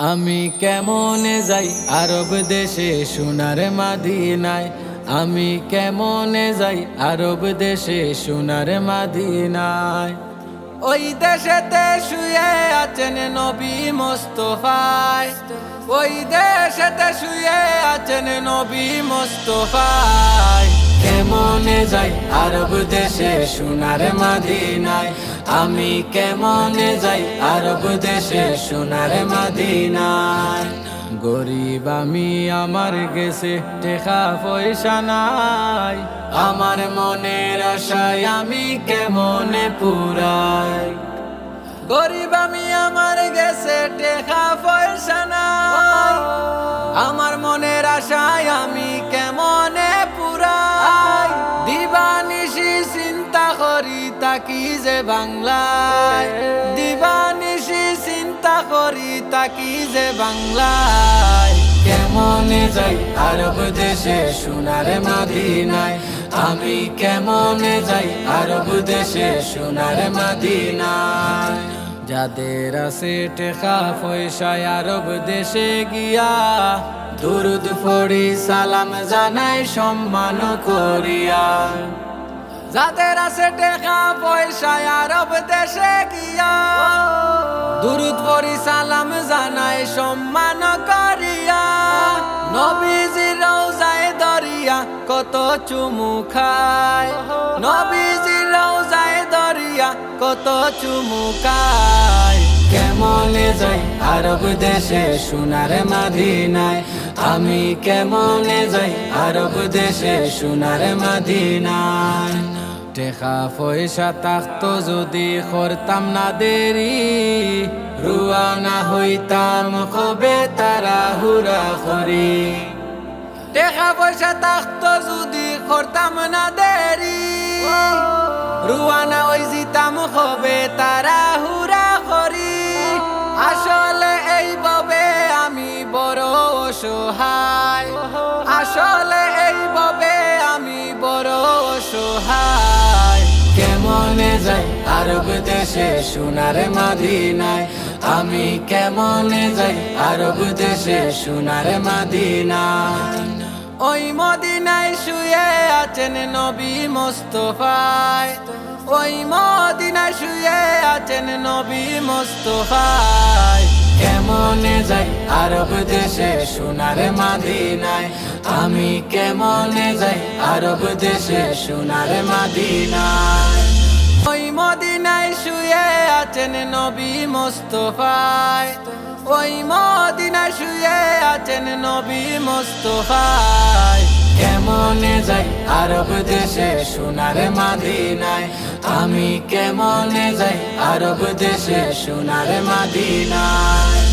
আমি কেমনে যাই আরব দেশে সোনার মাদিনায়। আমি কেমনে যাই আরব দেশে সোনার মাদিনায়। ওই দেশেতে শুয়ে আছেন নবী মুস্তাফায়। ওই দেশেতে শুয়ে আছেন নবী মুস্তাফায়। কেমনে যাই আরব দেশে সোনার মাদিনায়। আমি কেমনে যাই আরব দেশে সোনার মাদিনায়। গরিব আমি আমার গেছে টাকা পয়সা নাই। আমার মনের আশায় আমি কেমনে পুরাই। গরিব আমি আমার গেছে টাকা পয়সা নাই। আমার মনের আশায় আমি কেমনে পুরাই। দিবানিশি চিন্তা করি তাকি যে বাংলায়। দিবানিশি চিন্তা করি তাকি যে বাংলায়। কেমনে যাই আরব দেশে সোনার মাদিনায়। আমি কেমনে যাই আরব দেশে সোনার মাদিনায়। যাদের আছে টাকা পয়সা আরব দেশে গিয়া দুরুদ পড়ি সালাম জানাই সম্মান করিয়া। যাদের আছে টাকা পয়সা আরব দেশে গিয়া দুরুদ পড়ি সালাম জানাই সম্মান করিয়া। নবীজির রওজায় দরিয়া কত চুমু খায়। নবীজির রওজায় দরিয়া কত চুমু খায়। কেমনে যাই আরব দেশে সোনার মাদিনায়। আমি কেমনে যাই আরব দেশে সোনার মাদিনায়। টাকা পয়সা থাকতো যদি করতাম না দেরি। রুয়ানা হইতাম কবে তাড়াহুড়া করি। টাকা পয়সা থাকতো যদি করতাম না দেরি। রুয়ানা হই জিতাম কবে তাড়াহুড়া করি। আসলে এইভাবে আমি বড় অসহায়। আসলে এইভাবে আমি বড় অসহায়। কেমনে যাই আরব দেশে সোনার মাদিনায়। আমি কেমনে যাই আরব দেশে সোনার মাদিনায়। ওই মদিনায় শুয়ে আছেন নবী মুস্তাফায়। ওই মদিনায় শুয়ে আছেন নবী মুস্তাফায়। কেমনে যাই আরব দেশে সোনার মাদিনায়। আমি কেমনে যাই আরব দেশে সোনার মাদিনায়। ওই মদিনায় শুয়ে আছেন নবী মুস্তাফায়। ওই মদিনায় শুয়ে আছেন নবী মুস্তাফায়। কেমনে যাই আরব দেশে সোনার মাদিনায়। আমি কেমনে যাই আরব দেশে সোনার মাদিনায়।